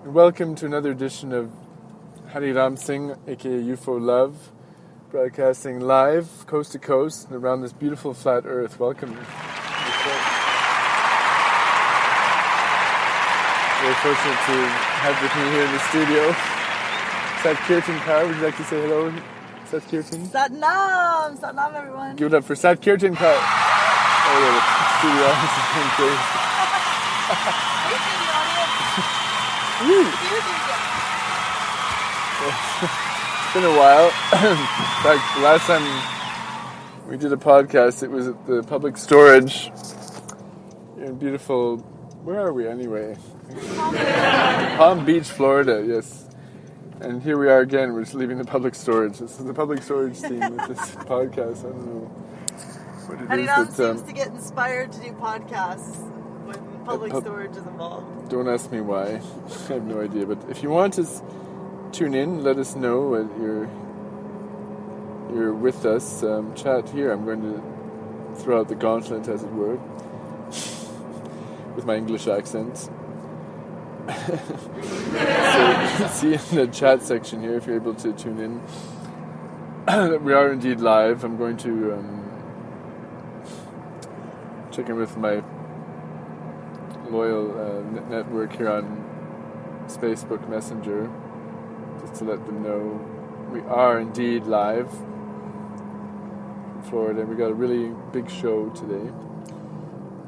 Welcome to another edition of CLEANSiNG, aka UFO Love, broadcasting live, coast to coast, and around this beautiful flat earth. Welcome. Very fortunate to have with me here in the studio Sat Kirtan Kaur. Would you like to say hello, Sat Kirtan? Satnam! Satnam, everyone. Give it up for Sat Kirtan Kaur. Oh, yeah, the studio audience is going crazy. Hey, studio audience. It's been a while. In fact, the last time we did a podcast, it was at the public storage in beautiful... Where are we anyway? Palm Beach, Florida, yes. And here we are again. We're just leaving the public storage. This is the public storage theme with this podcast. I don't know what it is. But seems to get inspired to do podcasts when public storage is involved. Don't ask me why. I have no idea. But if you want to tune in, let us know that you're with us. Chat here. I'm going to throw out the gauntlet, as it were, with my English accent. So see in the chat section here if you're able to tune in. We are indeed live. I'm going to check in with my loyal network here on Facebook Messenger, just to let them know we are indeed live from Florida. We got a really big show today.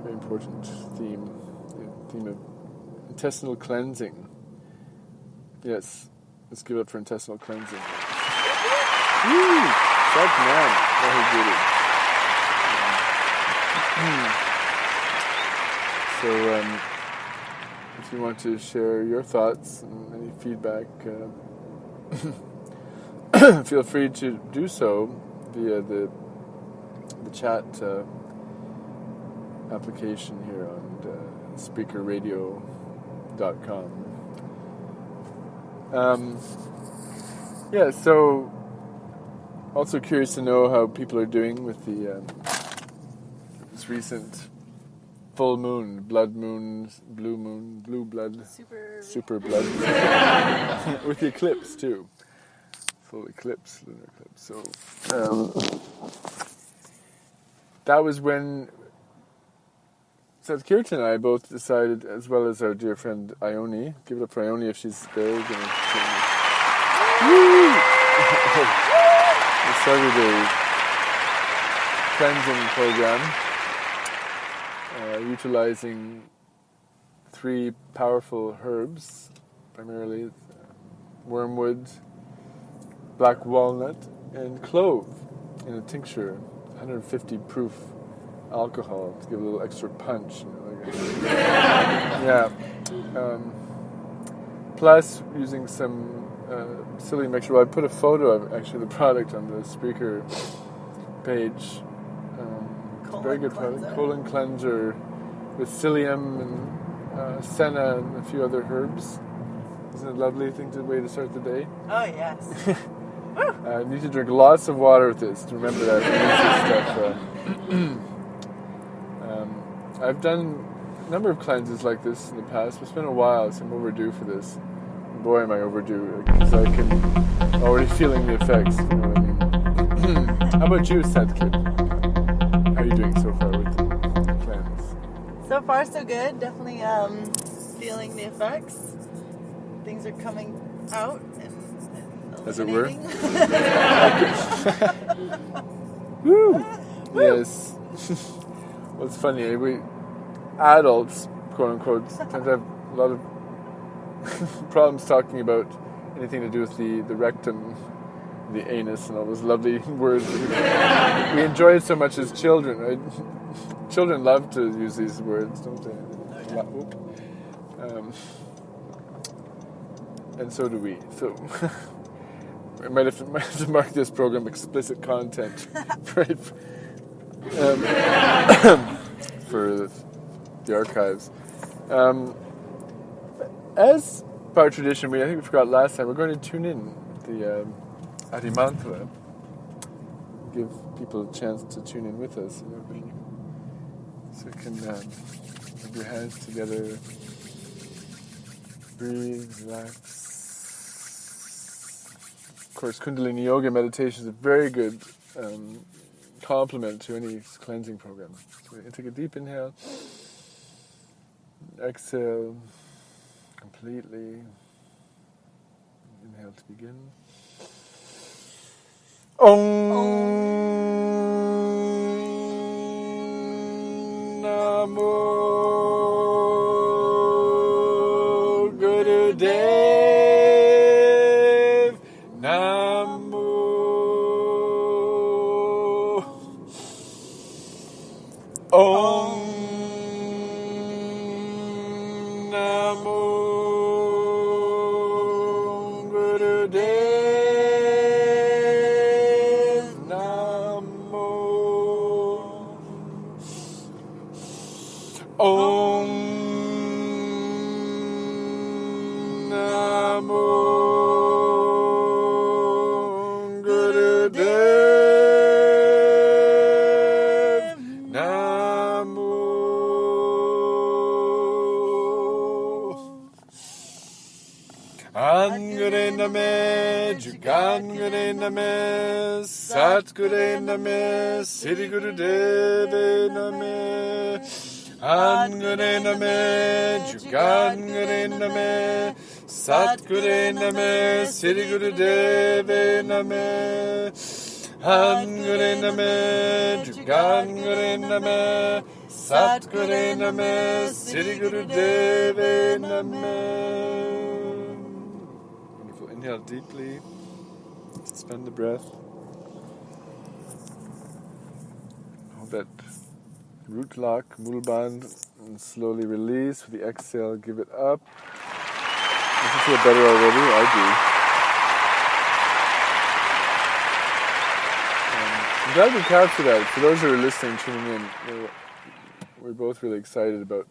Very important theme. The theme of intestinal cleansing. Yes, let's give it up for intestinal cleansing. Woo! That man. Very good. So, if you want to share your thoughts and any feedback, feel free to do so via the chat application here on speakerradio.com. So also curious to know how people are doing with the this recent full moon, blood moon, blue blood, super blood, with the eclipse too, full eclipse, lunar eclipse. So that was when Sat Kirtan and I both decided, as well as our dear friend Ione, give it up for Ione if she's there. We started a cleansing program utilizing 3 powerful herbs, primarily wormwood, black walnut, and clove in a tincture, 150 proof alcohol to give a little extra punch. Plus using some psyllium mixture. Well, I put a photo of actually the product on the speaker page. Very good product. Colon cleanser with psyllium and senna and a few other herbs. Isn't it a lovely way to start the day? Oh, yes. You need to drink lots of water with this to remember that. I've done a number of cleanses like this in the past. It's been a while, so I'm overdue for this. Boy, am I overdue, because I can already feeling the effects. You know what I mean? How about you, Sadkid? How are you doing so far with the cleanse? So far, so good. Definitely feeling the effects. Things are coming out and as it were. Woo! Yes. Well, it's funny. We adults, quote unquote, tend to have a lot of problems talking about anything to do with the rectum, the anus, and all those lovely words. We enjoy it so much as children, right? Children love to use these words, don't they? And so do we. So I might have to mark this program explicit content for the archives. As by tradition, I think we forgot last time, we're going to tune in the Adi Mantra. Give people a chance to tune in with us. So you can have your hands together breathe, relax. Of course, Kundalini Yoga meditation is a very good complement to any cleansing program. So take a deep inhale, exhale completely. Inhale to begin. Om Namo Gurudev Namo Om Namo Gurudev Namo Om Namo Gurudev Namo Angure Name Jugangure Name Satgure Name Sri Gurudeve Name Angure Name Jugangure Name Satgure Name Sri Gurudeve Name Angure Name Jugangure Name Satgure Name Sri Gurudeve Name. Wonderful. Inhale deeply. Suspend the breath. Hold that root lock, mul band, and slowly release. With the exhale, give it up. Does it feel better already? I do. I'm glad we captured that. For those who are listening, tuning in, we're both really excited about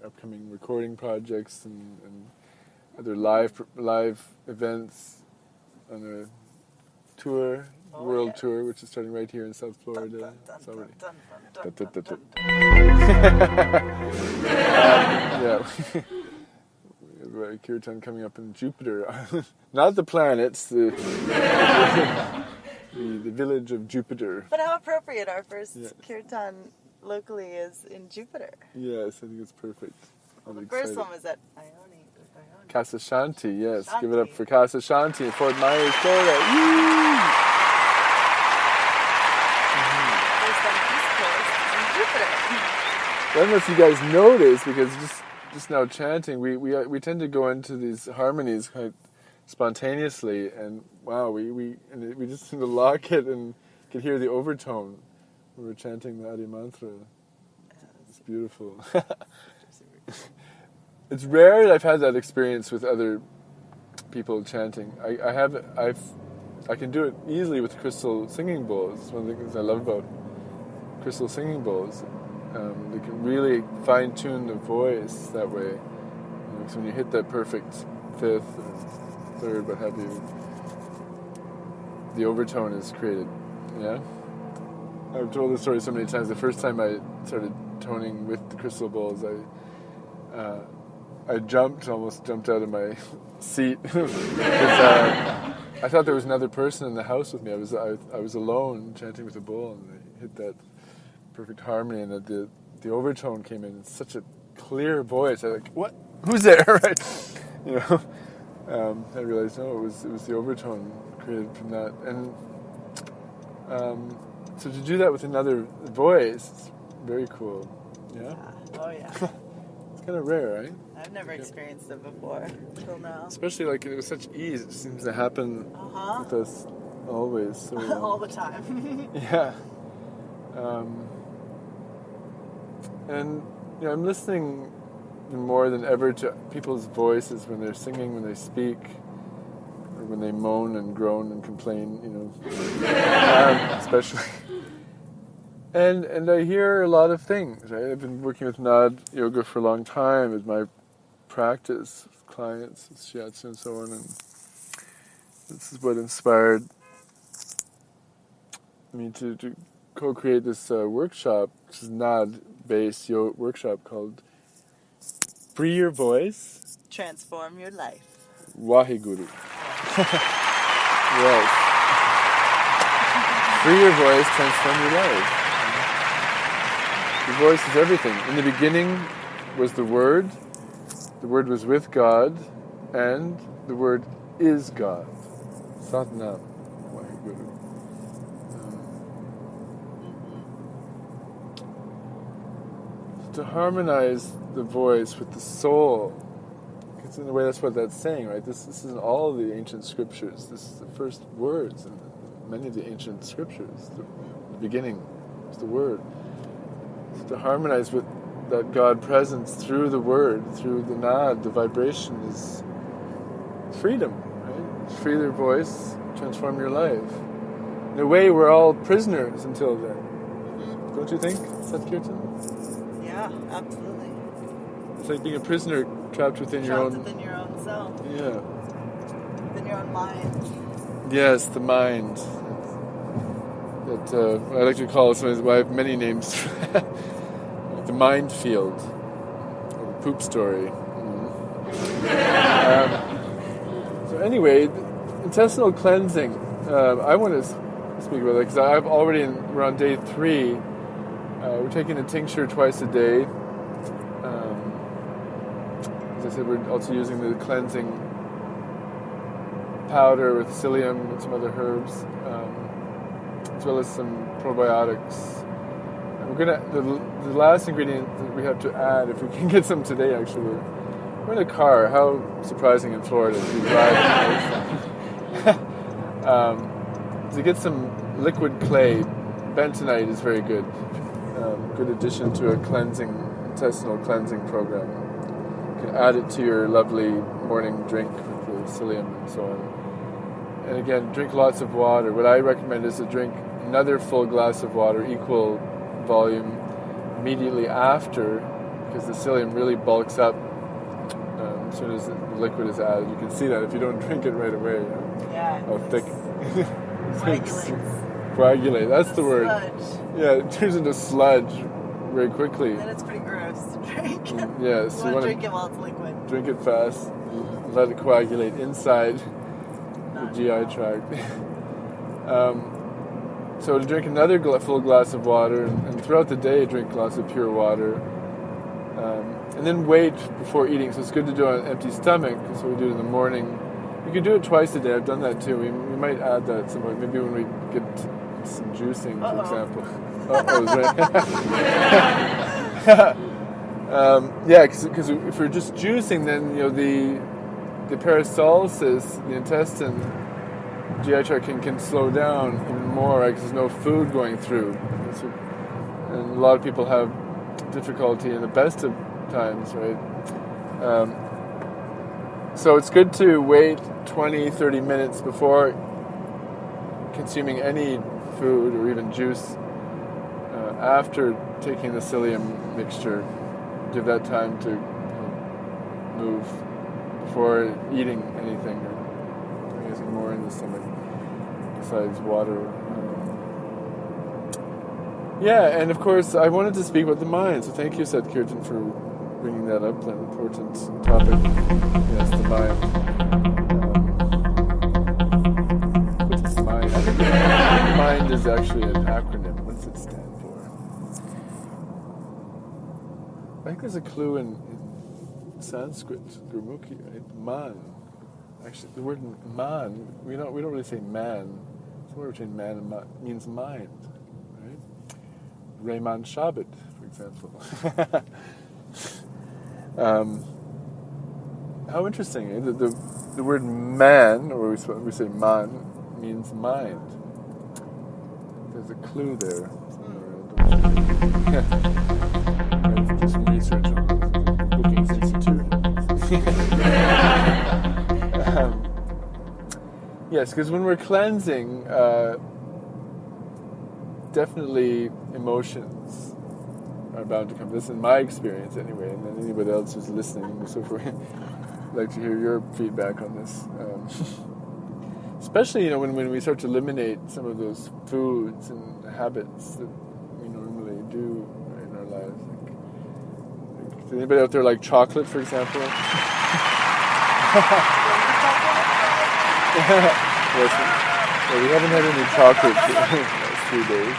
upcoming recording projects and other live events on a tour, world tour, which is starting right here in South Florida. It's already. Yeah. We have a kirtan coming up in Jupiter. Not the planets, the village of Jupiter. But how appropriate our first kirtan locally is in Jupiter. Yes, I think it's perfect. Well, the first one was at Ione. Casa Shanti, yes. Shanti. Give it up for Casa Shanti in Fort Myers, Florida. Woo! First on the East Coast in Jupiter. I don't know if you guys noticed, because just now chanting, we tend to go into these harmonies quite spontaneously, and wow, we just seem to lock it and could hear the overtone. We were chanting the Adi Mantra. It's beautiful. It's rare that I've had that experience with other people chanting. I can do it easily with crystal singing bowls. It's one of the things I love about crystal singing bowls. They can really fine-tune the voice that way. So when you hit that perfect fifth or third, what have you, the overtone is created. Yeah? I've told this story so many times. The first time I started toning with the crystal bowls, I almost jumped out of my seat. Because, I thought there was another person in the house with me. I was alone chanting with a bowl, and I hit that perfect harmony, and the overtone came in. It's such a clear voice. I was like, what? Who's there? Right? I realized it was the overtone created from that, and so to do that with another voice, it's very cool. Yeah. Oh yeah. It's kind of rare, right? I've never experienced it before until now. Especially like it was such ease. It seems to happen with us always. So, all the time. Yeah. And I'm listening more than ever to people's voices when they're singing, when they speak, or when they moan and groan and complain. Especially. And I hear a lot of things. Right? I've been working with Nad Yoga for a long time with my practice with clients, with shiatsu and so on, and this is what inspired me to co-create this workshop, which is Nad-based yoga workshop called Free Your Voice, transform your life. Waheguru. Yes. Free your voice, transform your life. Your voice is everything. In the beginning was the Word was with God, and the Word is God. Satnam. Waheguru. To harmonize the voice with the soul, because in a way that's what that's saying, right? This is in all the ancient scriptures. This is the first words in many of the ancient scriptures. The beginning is the Word. So to harmonize with that God presence through the Word, through the nad, the vibration, is freedom, right? Free your voice, transform your life. In a way, we're all prisoners until then. Don't you think, Satkirtan? Yeah, absolutely. It's like being a prisoner trapped within your own self. Yeah. Within your own mind. Yes, the mind. That I like to call it sometimes. Well, I have many names. The mind field, or the poop story. So anyway, intestinal cleansing. I want to speak about that because I've already we're on day 3. We're taking a tincture twice a day. As I said, we're also using the cleansing powder with psyllium and some other herbs, as well as some probiotics. And we're gonna the last ingredient that we have to add, if we can get some today. Actually, we're in a car. How surprising in Florida to drive. To get some liquid clay, bentonite is very good. Good addition to a intestinal cleansing program. You can add it to your lovely morning drink with the psyllium and so on. And again, drink lots of water. What I recommend is to drink another full glass of water, equal volume, immediately after, because the psyllium really bulks up as soon as the liquid is added. You can see that if you don't drink it right away. Yeah. How thick. Coagulates. Coagulate, that's the word. Sludge. Yeah, it turns into sludge very quickly. And it's pretty gross to drink. Yes, you want to drink it while it's liquid. Drink it fast. Let it coagulate inside the GI tract. So to drink another full glass of water, and throughout the day drink lots of pure water. And then wait before eating. So it's good to do it on an empty stomach. That's what we do in the morning. You can do it twice a day. I've done that too. We might add that at some point. Maybe when we get some juicing, for example. Yeah, because if we're just juicing, then the peristalsis, the intestine, GI tract can slow down even more, right? Because there's no food going through, and a lot of people have difficulty in the best of times, right? So it's good to wait 20-30 minutes before consuming any food or even juice. After taking the psyllium mixture, give that time to move before eating anything or doing anything more in the stomach besides water. Yeah, and of course I wanted to speak about the mind, so thank you, Satkirtan, for bringing that up, that important topic. Yes, the mind. What is mind? Mind is actually an acronym. What does it stand for? I think there's a clue in Sanskrit, Gurmukhi, right? Man. Actually, the word man, we don't really say man. Somewhere between man and man means mind, right? Rayman Shabbat, for example. How interesting, eh? The word man, or we say man, means mind. There's a clue there. Do some research on Bookings Institute. Yes, because when we're cleansing, definitely emotions are bound to come. This is my experience anyway, and then anybody else who's listening, so forth. I'd like to hear your feedback on this. Especially, when we start to eliminate some of those foods and habits that we normally do in our lives. Like, does anybody out there like chocolate, for example? Yes, well, we haven't had any chocolate for the last 3 days.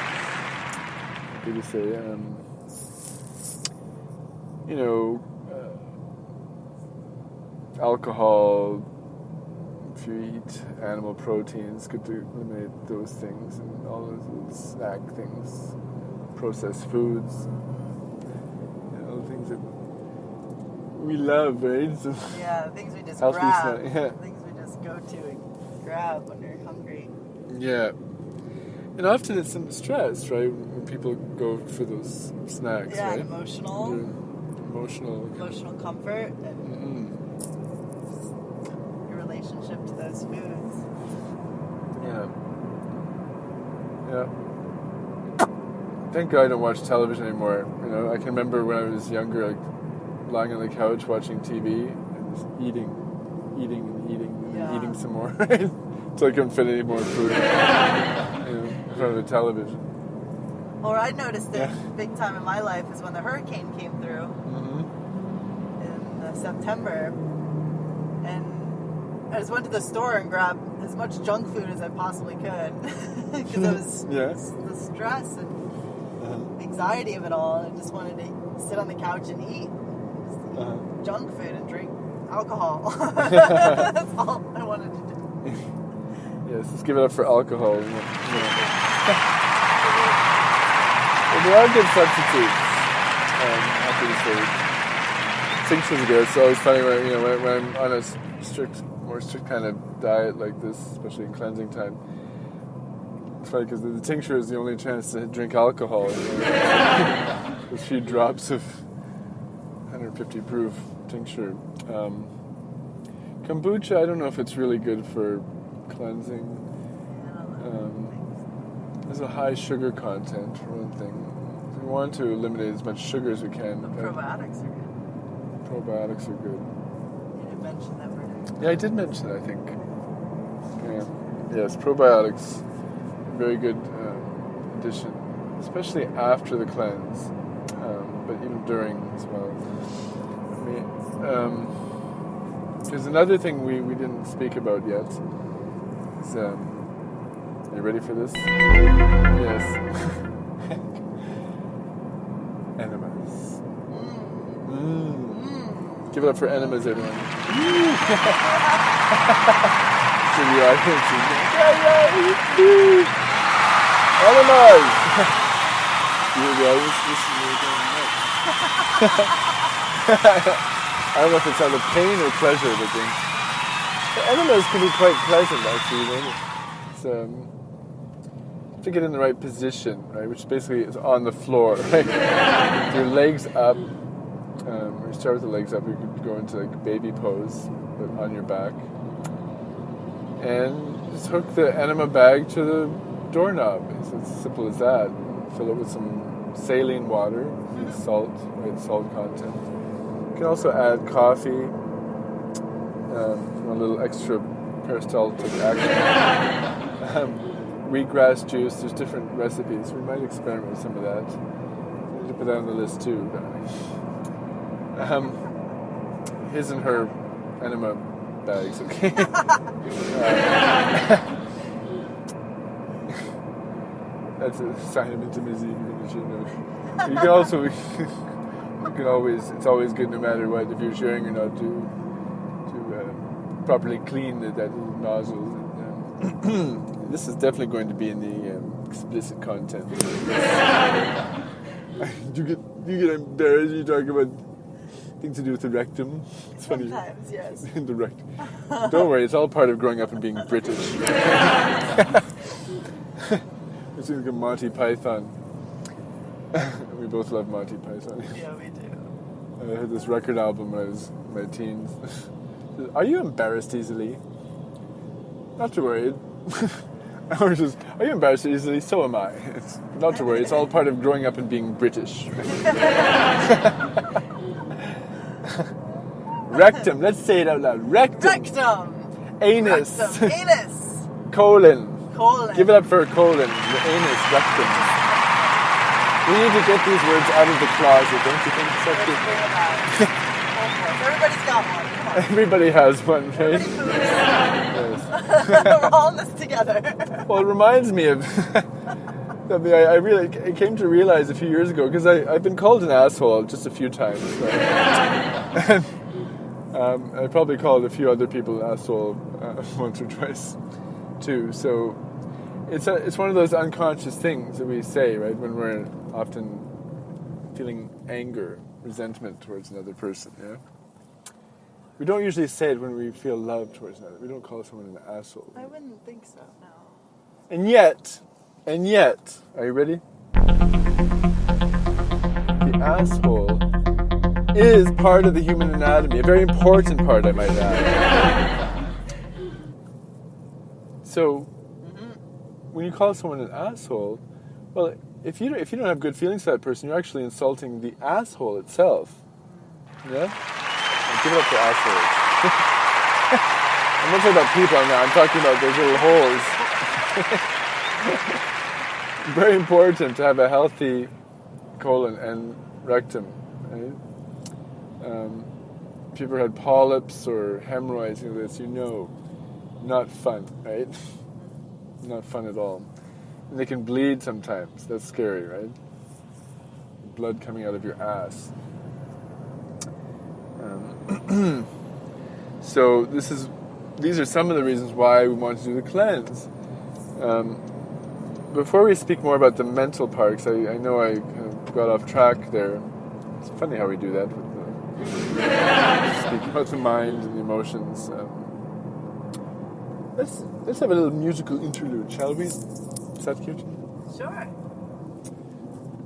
Good to say. You know, alcohol, if you eat animal proteins, good to eliminate those things and all those snack things, processed foods, all the things that we love, right? So Yeah, things we just healthy grab. snack, yeah. Things we just go to and grab when you're hungry. Yeah. And often it's some stress, right? When people go for those snacks, Yeah, right? and emotional Emotional comfort and your relationship to those foods. Yeah. Thank God I don't watch television anymore. You know, I can remember when I was younger, like lying on the couch watching TV and just eating, and eating some more, right? Until I couldn't fit any more food in front of the television. Or I noticed it big time in my life is when the hurricane came through in September, and I just went to the store and grabbed as much junk food as I possibly could because I was the stress and anxiety of it all. I just wanted to sit on the couch and eat junk food and drink alcohol. That's all I wanted to do. Yes, let's give it up for alcohol. Well, there are good substitutes. Happy to say, tinctures are good. It's always funny when I'm on a more strict kind of diet like this, especially in cleansing time. It's funny because the tincture is the only chance to drink alcohol. A few drops of 150 proof tincture. Kombucha, I don't know if it's really good for cleansing. There's a high sugar content for one thing. We want to eliminate as much sugar as we can. But probiotics are good. Probiotics are good. You didn't mention that word. Yeah, I did mention it, I think. Yeah. Yes, probiotics, very good addition, especially after the cleanse, but even during as well. There's another thing we didn't speak about yet. Is, are you ready for this? Yes. Enemas. Give it up for enemas, everyone. To the audience. Enemas! The audience listening I don't know if it's out of pain or pleasure, but the enemas can be quite pleasant, actually. You know? It's, to get in the right position, right, which basically is on the floor, right? With your legs up. We start with the legs up. You could go into like baby pose, but on your back, and just hook the enema bag to the doorknob. It's as simple as that. Fill it with some saline water, salt, right, salt content. You can also add coffee, a little extra peristaltic action. Wheatgrass juice, there's different recipes. We might experiment with some of that. We need to put that on the list too, darling. His and her enema bags, okay? That's a sign of intimacy, you should know. You can also, it's always good no matter what, if you're sharing or not, to properly clean that little nozzle. This is definitely going to be in the explicit content. You get embarrassed when you talk about things to do with the rectum. It's funny. Sometimes, yes. The rectum. Don't worry, it's all part of growing up and being British. It's like a Monty Python. We both love Monty Python. Yeah, we do. I had this record album when I was in my teens. Are you embarrassed easily? Not to worry. Or just, are you embarrassed easily? So am I. It's not to worry. It's all part of growing up and being British. Rectum. Let's say it out loud. Rectum. Rectum. Anus. Rectum. Anus. Colon. Colon. Give it up for colon. The anus. Rectum. We need to get these words out of the closet, don't you think? Let's bring it out. Everybody's got one. Come on. Everybody has one, right? Everybody Yes. We're all in this together. Well, it reminds me of. I really came to realize a few years ago because I've been called an asshole just a few times. Right? I probably called a few other people an asshole once or twice too. So it's one of those unconscious things that we say, right, when we're often feeling anger, resentment towards another person. Yeah. We don't usually say it when we feel love towards another. We don't call someone an asshole. I wouldn't think so, no. And yet, are you ready? The asshole is part of the human anatomy, a very important part, I might add. So, when you call someone an asshole, well, if you don't have good feelings for that person, you're actually insulting the asshole itself. Yeah? Now, give it up for assholes. I'm not talking about people now. I'm talking about those little holes. Very important to have a healthy colon and rectum, right? If you've ever had polyps or hemorrhoids, not fun, right? Not fun at all. And they can bleed sometimes. That's scary, right? Blood coming out of your ass. So these are some of the reasons why we want to do the cleanse. Before we speak more about the mental parts, I know I kind of got off track there. It's funny how we do that with speak about the mind and the emotions. Let's have a little musical interlude, shall we? Is that cute? Sure.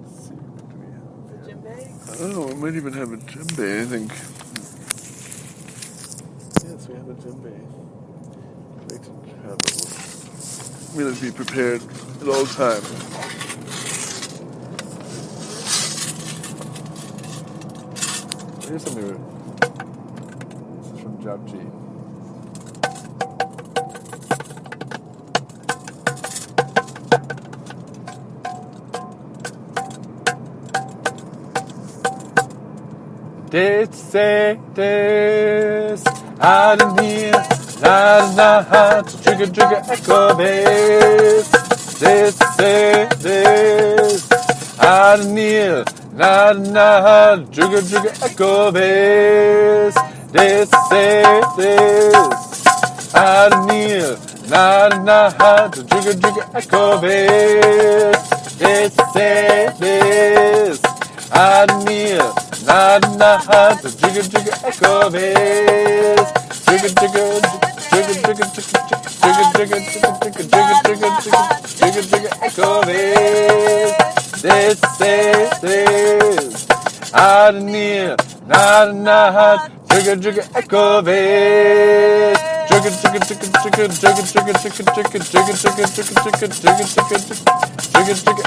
Let's see, what do we have there? Djembe? I don't know, we might even have a djembe, I think. Yes, we have a djembe. Great to have it. We'll be prepared at all times. Here's something. This is from Japji. Des Ademir, na hat, jigga echo bass. Des Ademir, na hat, jigga echo bass. Des Ademir, na hat, jigga echo bass. Des Ademir. Na hat, jigga echo bass. Jigga echo bass. This Ademir, na hat, jigga echo bass. Jigga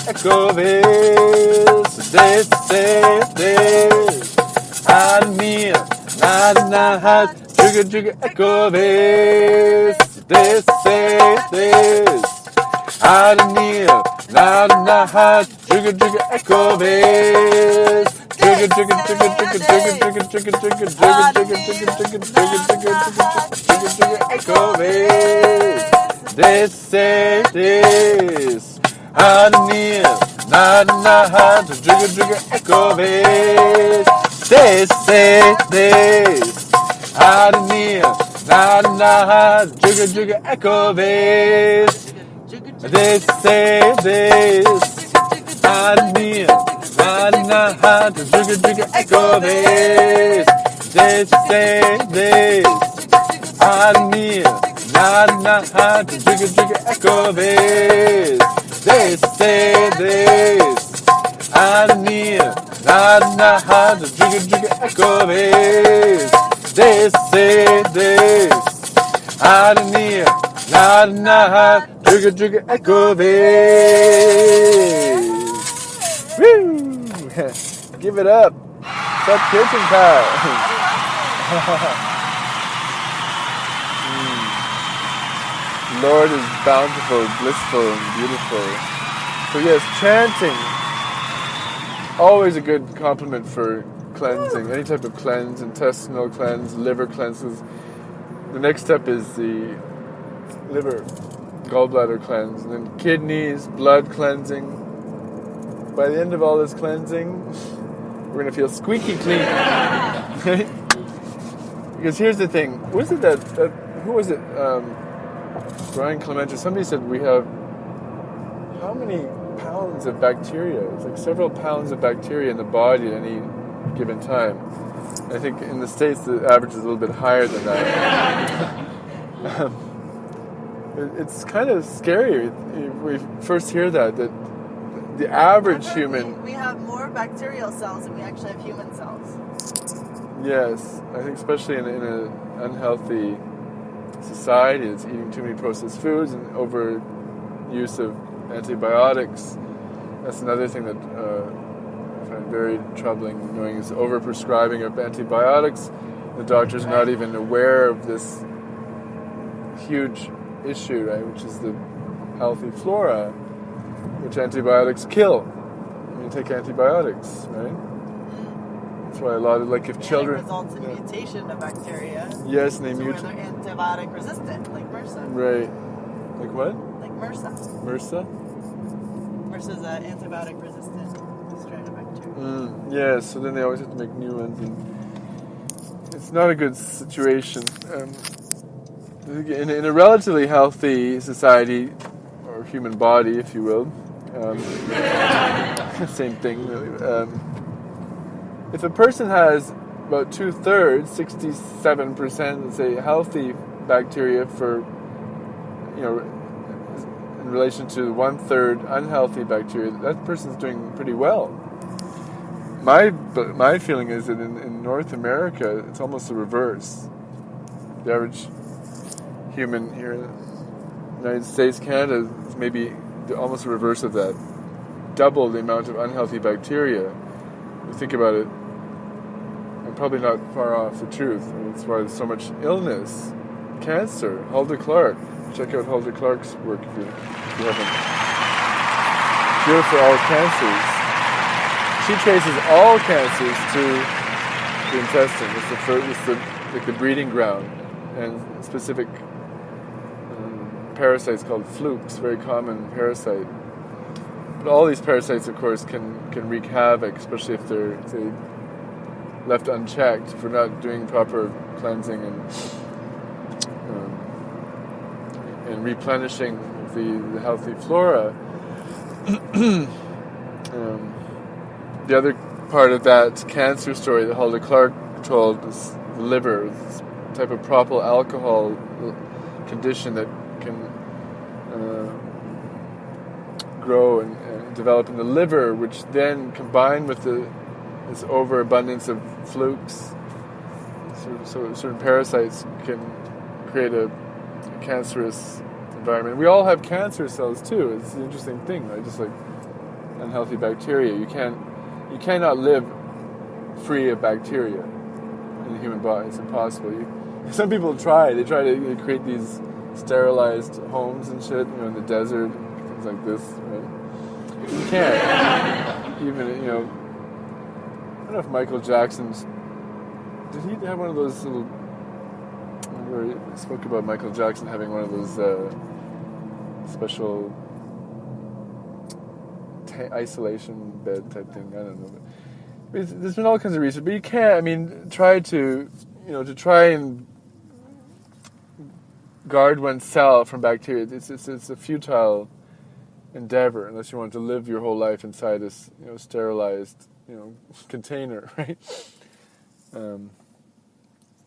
echo bass. This Ademir, na hat, jigga echo bass. This Ademir, na hat, jigga echo bass. Jigga echo bass. This Ademir, na hat, jigga echo bass. This Ademir, na hat, jigga echo bass. This Ademir, na hat, jigga echo bass. This Ademir, na hat, jigga echo bass. This Ademir, na hat, jigga echo bass. This Ademir, na hat, jigga echo bass. Woo! Give it up. Stop kitchen pal. Lord is bountiful, blissful, and beautiful. So yes, chanting. Always a good compliment for cleansing, any type of cleanse, intestinal cleanse, liver cleanses. The next step is the liver, gallbladder cleanse, and then kidneys, blood cleansing. By the end of all this cleansing, we're going to feel squeaky clean. Right? Because here's the thing. Was it that who was it? Brian Clemente. Somebody said we have how many pounds of bacteria? It's like several pounds of bacteria in the body at any given time. I think in the States the average is a little bit higher than that. It's kind of scary if we first hear that the average human... We have more bacterial cells than we actually have human cells. Yes, I think especially in an unhealthy society that's eating too many processed foods and over use of antibiotics. That's another thing that I find very troubling, knowing is overprescribing of antibiotics. The doctors are not even aware of this huge issue, right, which is the healthy flora, which antibiotics kill when you take antibiotics, right? That's why a lot of, like, if children... it results in mutation of bacteria. Yes, and they mutate. mutate. Where they're antibiotic resistant, like MRSA. Right. Like what? Like MRSA. MRSA? MRSA is an antibiotic resistant strain of bacteria. Yeah, so then they always have to make new ones, and it's not a good situation. In a relatively healthy society, or human body, if you will, same thing, really. If a person has about 2/3, 67%, let's say, healthy bacteria for, in relation to 1/3 unhealthy bacteria, that person's doing pretty well. My feeling is that in North America, it's almost the reverse. The average human here in the United States, Canada, is maybe almost the reverse of that. Double the amount of unhealthy bacteria. If you think about it, I'm probably not far off the truth. That's why there's so much illness. Cancer, Hulda Clark. Check out Hulda Clark's work if you haven't. Cure for all cancers. She traces all cancers to the intestine. It's the breeding ground, and specific parasites called flukes, very common parasite. But all these parasites, of course, can wreak havoc, especially if they're left unchecked, if we're not doing proper cleansing and replenishing the healthy flora. The other part of that cancer story that Hulda Clark told is the liver, this type of propyl alcohol condition that can grow and develop in the liver, which then, combined with this overabundance of flukes, so certain parasites can create a cancerous environment. We all have cancer cells too. It's an interesting thing, right? Just like unhealthy bacteria. You cannot live free of bacteria in the human body. It's impossible. Some people try. They try to create these sterilized homes and shit, in the desert, things like this, right? You can't. Even, I don't know if Michael Jackson's... Did he have one of those little... Where he spoke about Michael Jackson having one of those special isolation bed type thing. I don't know. But there's been all kinds of research, but you can't. Try to and guard oneself from bacteria. It's a futile endeavor unless you want to live your whole life inside this sterilized container, right?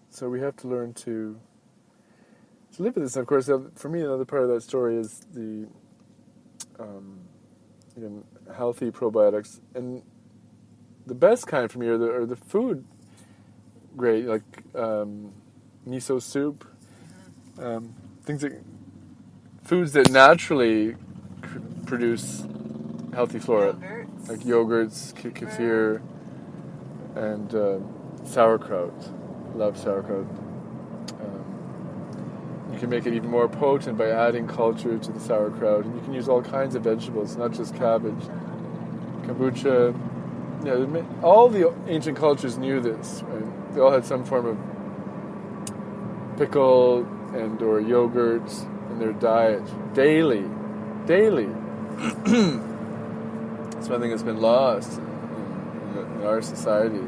So we have to learn to live with this. And of course, for me, another part of that story is the healthy probiotics, and the best kind for me are the food grade, like miso soup, foods that naturally produce healthy flora, like yogurts, kefir, and sauerkraut. Love sauerkraut. You can make it even more potent by adding culture to the sauerkraut, and you can use all kinds of vegetables, not just cabbage. Kombucha, all the ancient cultures knew this. Right? They all had some form of pickle and or yogurt in their diet daily. It's one thing that's been lost in our society.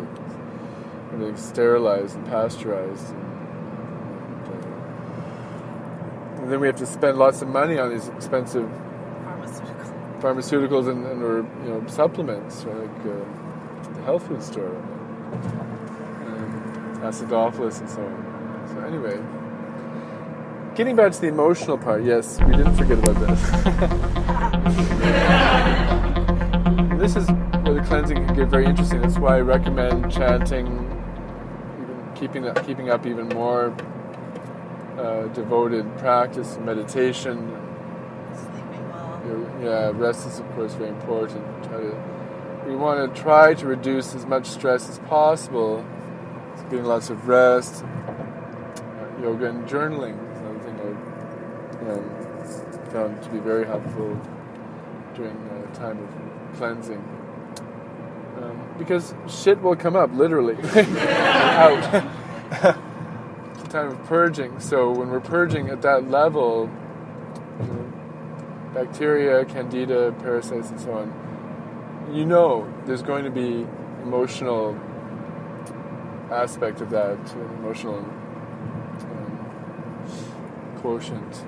Everything's sterilized and pasteurized. And then we have to spend lots of money on these expensive pharmaceuticals and or supplements, right? Like the health food store, acidophilus and so on. So anyway, getting back to the emotional part, yes, we didn't forget about this. This is where the cleansing can get very interesting. That's why I recommend chanting, even keeping up even more devoted practice, meditation. Sleeping well. Yeah, rest is of course very important. We want to try to reduce as much stress as possible. So getting lots of rest. Yoga and journaling is another thing I found to be very helpful during a time of cleansing. Because shit will come up, literally, out. It's a time of purging. So when we're purging at that level, bacteria, candida, parasites, and so on, there's going to be emotional aspect of that, an emotional quotient.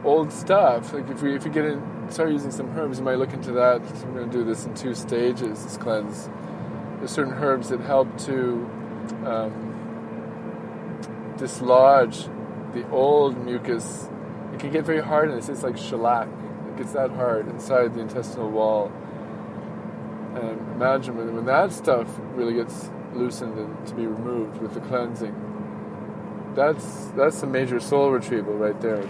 Old stuff, like if we start using some herbs, you might look into that. So we're going to do this in 2 stages, this cleanse. There's certain herbs that help to dislodge the old mucus. It can get very hard, and it's like shellac. It gets that hard inside the intestinal wall. And imagine when that stuff really gets loosened and to be removed with the cleansing. That's a major soul retrieval right there.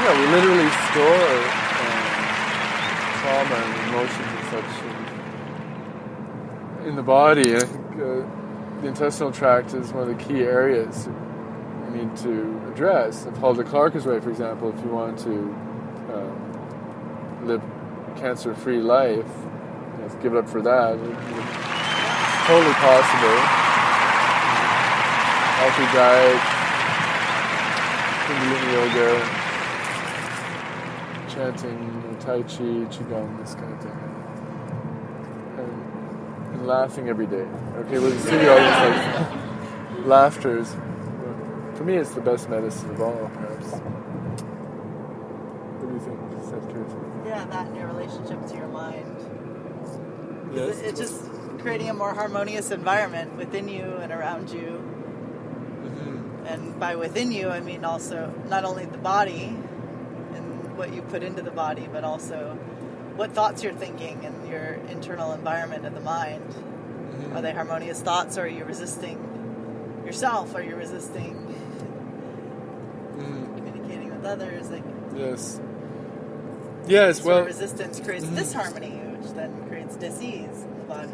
We literally store trauma and emotions and such in the body. I think the intestinal tract is one of the key areas we need to address. If Paul de Clark is right, for example, if you want to live a cancer-free life, give it up for that. It's totally possible. Healthy diet, Kundalini yoga, chanting, Tai Chi, Qigong, this kind of thing. And laughing every day. Okay, well, you see all these laughter is, for me, it's the best medicine of all, perhaps. What do you think? Is that good? Yeah, that and your relationship to your mind. Yes. It's just creating a more harmonious environment within you and around you. Mm-hmm. And by within you, I mean also not only the body and what you put into the body, but also what thoughts you're thinking and your internal environment of the mind. Mm-hmm. Are they harmonious thoughts, or are you resisting yourself? Are you resisting communicating with others? Yes, well, resistance creates disharmony, which then creates disease in the body.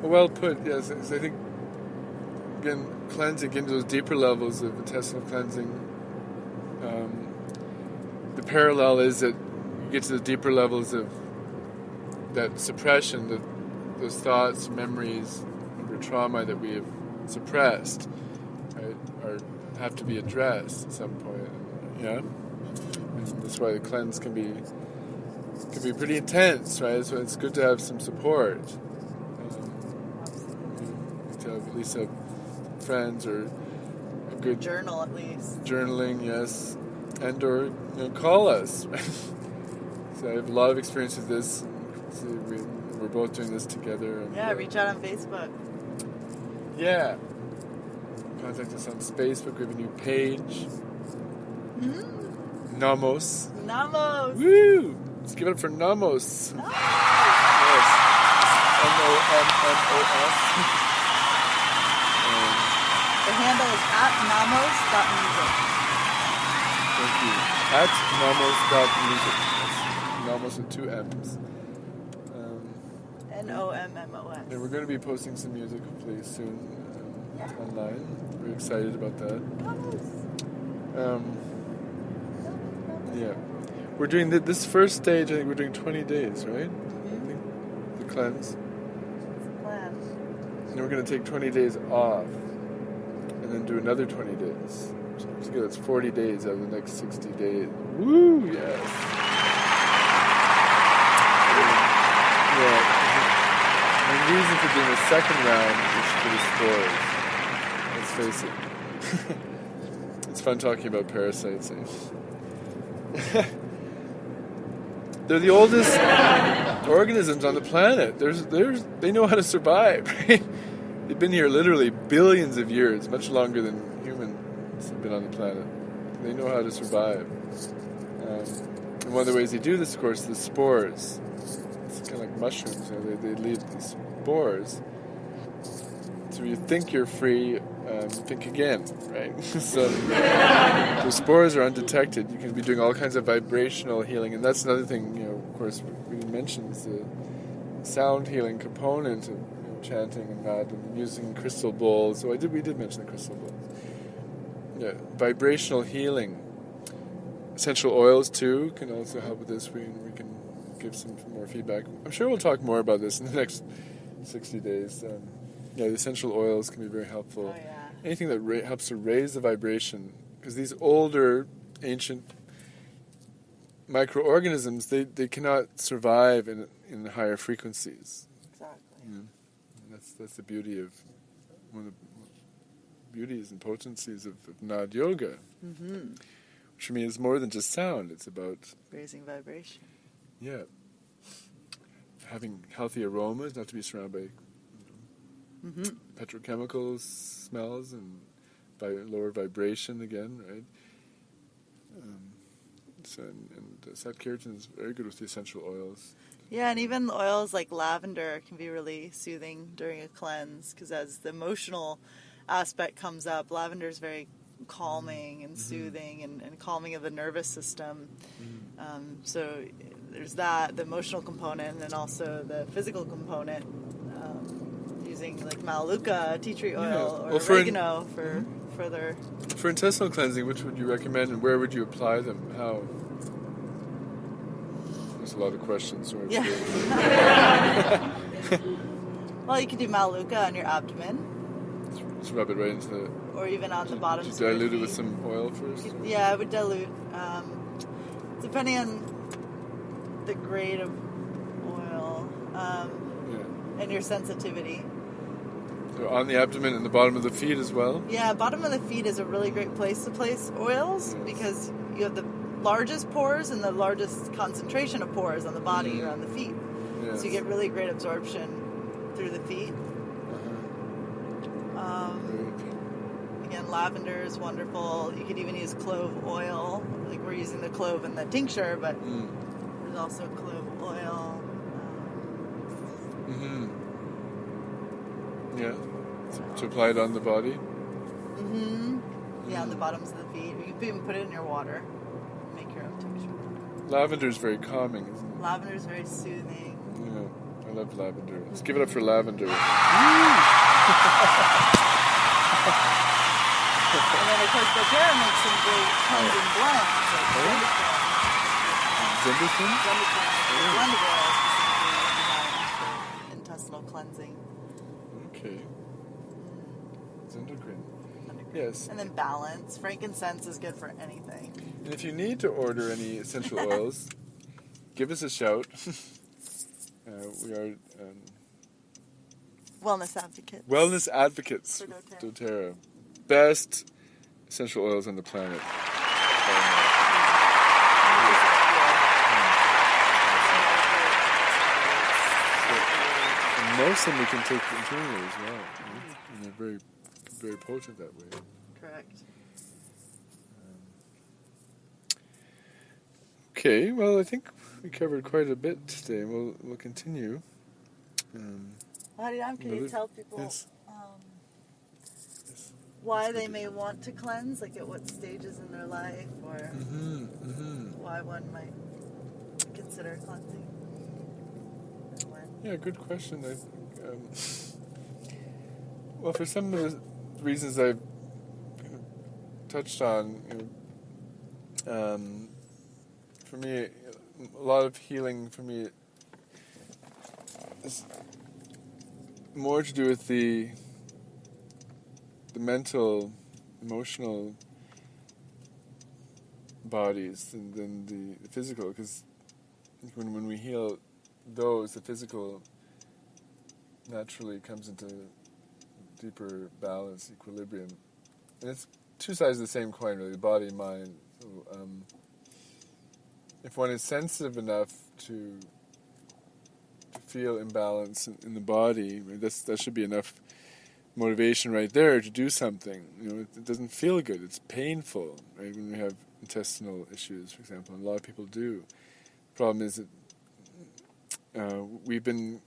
Well put, yes. So I think, again, cleansing into those deeper levels of intestinal cleansing, the parallel is that you get to the deeper levels of that suppression, those thoughts, memories, or trauma that we have suppressed, right, have to be addressed at some point. Yeah? And that's why the cleanse can be pretty intense, right? So it's good to have some support. To have at least have friends or a good journal, at least. Journaling, yes, and or call us. So I have a lot of experience with this. So we're both doing this together. And, reach out on Facebook. Yeah. Contact us on Facebook. We have a new page. Mm-hmm. Namos. Woo! Let's give it up for Namos. Yes. Yes. NOMMOS. The handle is @namos.music. Thank you. @namos.music. Namos with 2 M's. NOMMOS. And we're going to be posting some music hopefully soon online. We're excited about that. Yeah. we're doing this first stage. I think we're doing 20 days, right? Mm-hmm. I think the cleanse. That's the plan. And then we're going to take 20 days off, and then do another 20 days. So together, it's 40 days out of the next 60 days. Woo! Yes. Yeah. The reason for doing a second round is for the spores. Let's face it. It's fun talking about parasites. They're the oldest organisms on the planet. They know how to survive, right? They've been here literally billions of years, much longer than humans have been on the planet. They know how to survive. And one of the ways they do this, of course, is the spores. It's kind of like mushrooms. They leave these spores. So you think you're free, think again, right? So the spores are undetected. You can be doing all kinds of vibrational healing, and that's another thing. Of course, we mentioned the sound healing component of chanting and that, and using crystal bowls. So we did mention the crystal bowls. Yeah, vibrational healing. Essential oils too can also help with this. We can give some more feedback. I'm sure we'll talk more about this in the next 60 days. The essential oils can be very helpful. Oh, yeah. Anything that helps to raise the vibration, because these older, ancient microorganisms, they cannot survive in higher frequencies. Exactly. That's the beauty of one of the beauties and potencies of Nad Yoga, which for me is more than just sound. It's about Raising vibration. having healthy aromas, not to be surrounded by petrochemicals, smells, and by lower vibration again, right? And Satkirtan is very good with the essential oils. Yeah, and even oils like lavender can be really soothing during a cleanse, because as the emotional aspect comes up, lavender is very calming and soothing and calming of the nervous system. So there's that, the emotional component, and then also the physical component, using like Melaleuca, tea tree oil, or oregano for further... For intestinal cleansing, which would you recommend, and where would you apply them? How? There's a lot of questions. So Yeah. Well, you can do Melaleuca on your abdomen. Just rub it right into the... Or even on the bottom. Just dilute it with some oil first? Yeah, I would dilute. Depending on the grade of oil and your sensitivity. So on the abdomen and the bottom of the feet as well? Yeah, bottom of the feet is a really great place to place oils because you have the largest pores and the largest concentration of pores on the body or on the feet. Yes. So you get really great absorption through the feet. Again, lavender is wonderful. You could even use clove oil. Like we're using the clove in the tincture, but there's also clove oil. Yeah. To apply it on the body? Yeah, on the bottoms of the feet. You can even put it in your water. Make your own tincture. Lavender is very calming, isn't it? Lavender is very soothing. Yeah, I love lavender. Let's give it up for lavender. And then, of course, doTERRA makes some great cleansing blends. Like Zendukin? Blend of oil specifically for intestinal cleansing. Okay. Zendukin. Yes. And then balance. Frankincense is good for anything. And if you need to order any essential oils, give us a shout. We are Wellness advocates. wellness advocates For with doTERRA. doTERRA. Best essential oils on the planet. And most of them we can take internally as well. And they're very, very potent that way. Correct. Okay, well, I think we covered quite a bit today. We'll continue. Can you tell people why they may want to cleanse, like at what stages in their life, or why one might consider cleansing? And when? Yeah, good question. I think, well, for some of the reasons I've touched on, for me, a lot of healing for me is more to do with the mental, emotional bodies than the physical, because when we heal those, the physical naturally comes into deeper balance, equilibrium. And it's two sides of the same coin, really, the body and mind. So, if one is sensitive enough to feel imbalance in the body, that should be enough motivation right there to do something. It doesn't feel good. It's painful, right? When we have intestinal issues, for example, and a lot of people do. The problem is that we've been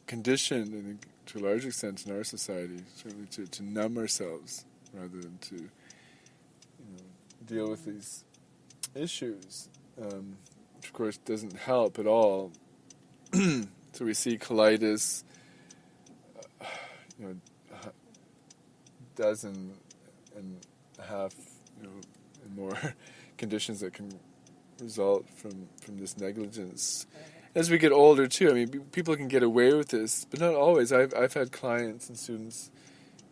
conditioned, I think, to a large extent in our society, certainly to numb ourselves rather than to deal with these issues, which of course doesn't help at all. So we see colitis, dozen and a half, and more conditions that can result from this negligence. As we get older too, I mean, people can get away with this, but not always. I've had clients and students,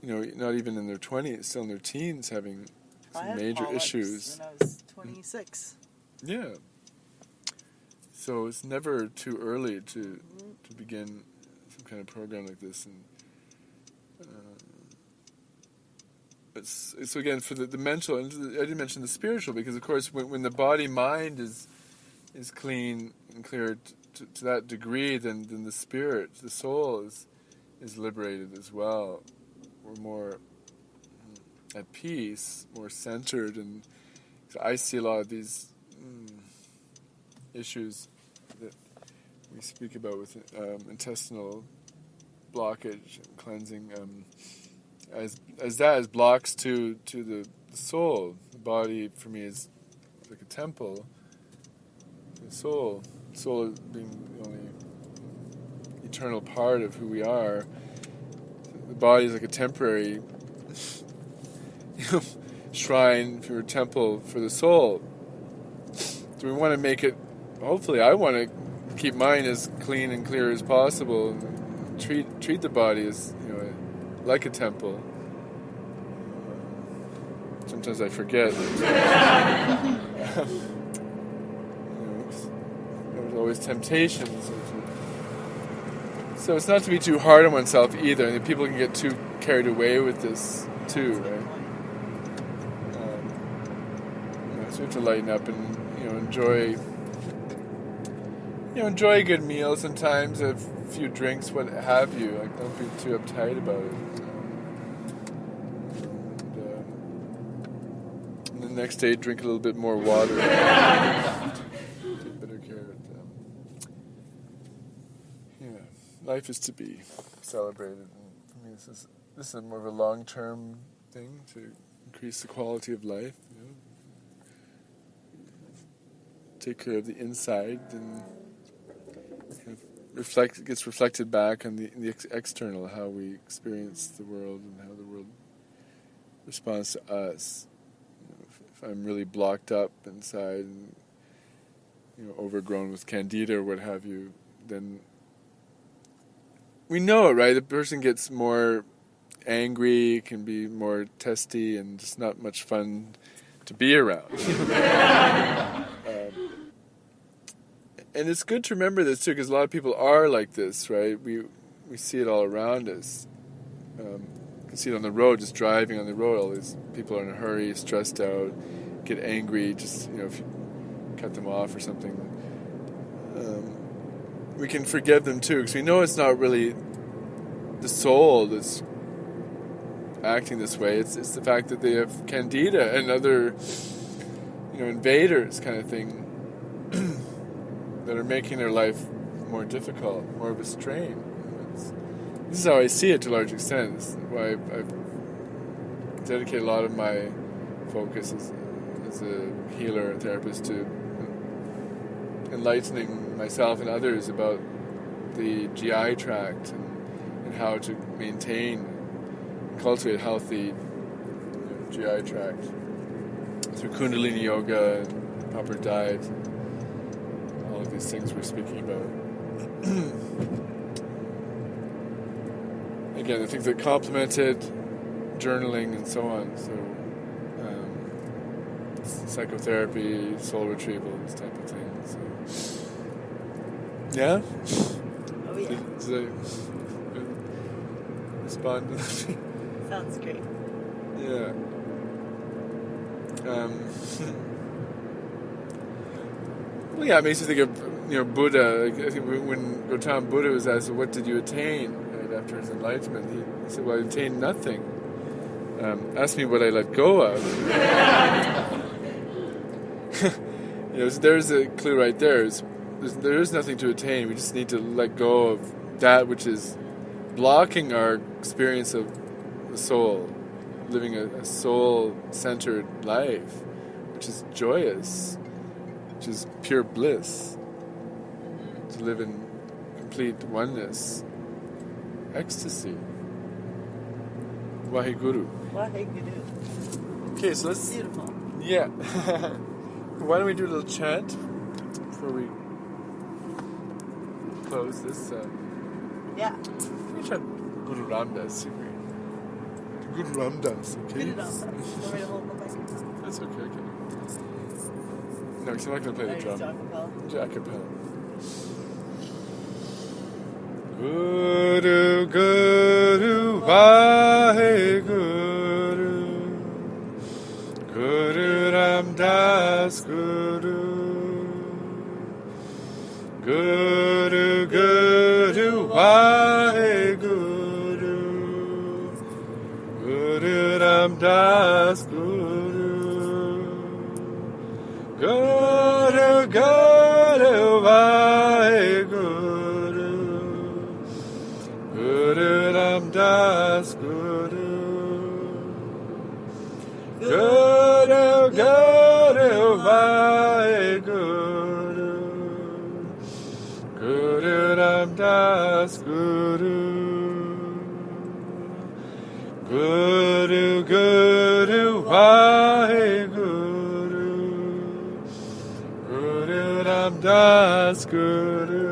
not even in their 20s, still in their teens, having some major issues. When I was 26. Yeah. So it's never too early to begin some kind of program like this, and it's again for the mental, and I didn't mention the spiritual, because of course when the body mind is clean and clear to that degree, then the spirit, the soul is liberated as well. We're more at peace, more centered, and so I see a lot of these issues that we speak about with intestinal blockage and cleansing, as blocks to the soul. The body for me is like a temple. The soul being the only eternal part of who we are. The body is like a temporary shrine for a temple for the soul. So we want to make it, hopefully I want to keep mine as clean and clear as possible, and treat the body as like a temple. Sometimes I forget. There's always temptations. So it's not to be too hard on oneself either. I mean, people can get too carried away with this too, right? So we have to lighten up and enjoy a good meal sometimes, a few drinks, what have you. Like, don't be too uptight about it. And the next day, drink a little bit more water. Take better care of them. Life is to be celebrated. And for me, this is more of a long-term thing to increase the quality of life. Take care of the inside, and gets reflected back on the external, how we experience the world and how the world responds to us. If I'm really blocked up inside and overgrown with candida or what have you, then we know it, right? The person gets more angry, can be more testy, and just not much fun to be around. And it's good to remember this too, because a lot of people are like this, right? We see it all around us. You can see it on the road, just driving on the road. All these people are in a hurry, stressed out, get angry. Just if you cut them off or something, we can forgive them too, because we know it's not really the soul that's acting this way. It's the fact that they have candida and other invaders, kind of thing, that are making their life more difficult, more of a strain. This is how I see it to a large extent. This is why I've dedicated a lot of my focus as a healer and therapist to enlightening myself and others about the GI tract and how to maintain and cultivate a healthy GI tract through Kundalini yoga and proper diet. these things we're speaking about. Again, the things that complemented journaling and so on. So, psychotherapy, soul retrieval, this type of thing. So, yeah. Oh yeah. Does that respond to that? Sounds great. Yeah. Well, yeah, it makes you think of Buddha. Like, I think when Gautama Buddha was asked, "What did you attain?" right after his enlightenment, he said, "Well, I attained nothing. Ask me what I let go of." There's a clue right there. There is nothing to attain. We just need to let go of that which is blocking our experience of the soul, living a soul-centered life, which is joyous, which is pure bliss, to live in complete oneness, ecstasy. Waheguru. Waheguru. Okay, so let's... Beautiful. Yeah. Why don't we do a little chant before we close this? Yeah. We chant Guru Ramdas. Guru Ramdas, okay? Good enough. Want me to hold the microphone? That's okay. No, because I'm not going to play the drum. Acapella. Guru, Guru, Vaheguru, Guru Ramdas, Guru, Guru, Guru, Vaheguru, Guru Ramdas, Guru, Guru, Guru, Vaheguru, Guru Ramdas, Guru, Guru, Guru, Vaheguru, Guru Ramdas, Guru, Guru, Guru, Vaheguru, Guru Ramdas, Guru,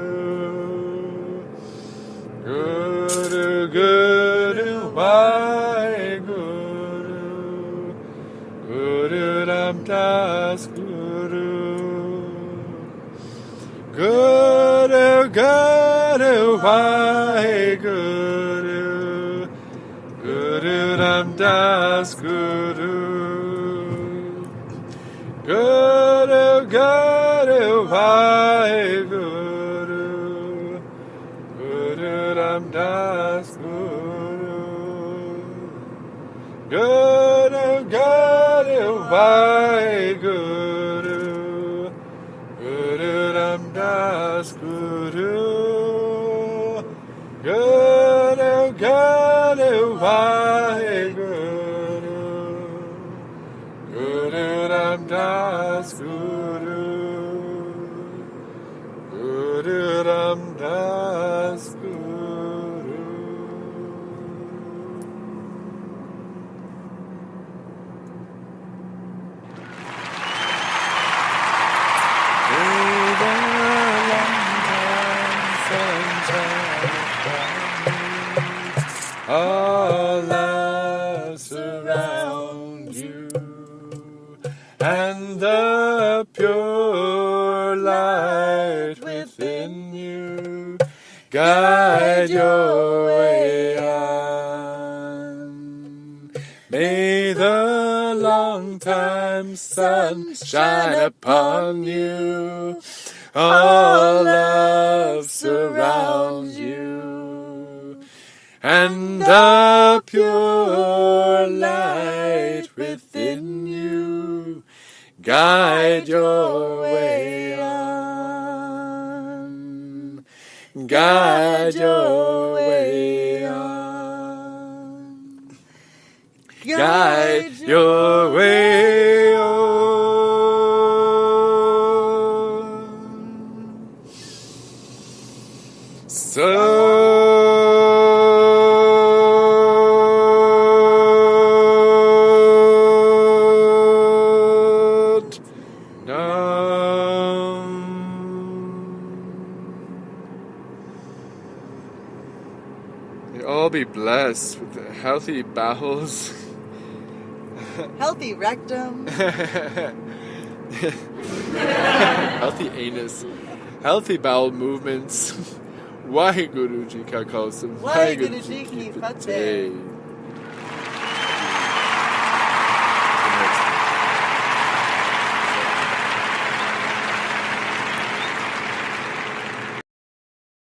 Guru, Guru, Vaheguru, Guru Ramdas, Guru, Guru, Guru, Vaheguru, Guru Ramdas, Guru, Guru, Guru, Vaheguru, Guru Ramdas, Guru, Guru, Guru, Vaheguru, Guru Ramdas, Guru, Guru, Guru, Vaheguru, Guru Ramdas, Guru, Guru Ramdas, Guru. All love surround you, and the pure light within you guide your way on. May the long time sun shine upon you. All love surrounds you, and the pure light within you guide your way on. Guide your way on. Guide your way on. Sat Nam. all be blessed with healthy bowels. Healthy rectum. Healthy anus. Healthy bowel movements. Waheguru Ji Ka Khalsa. Waheguru Ji Ki Fateh.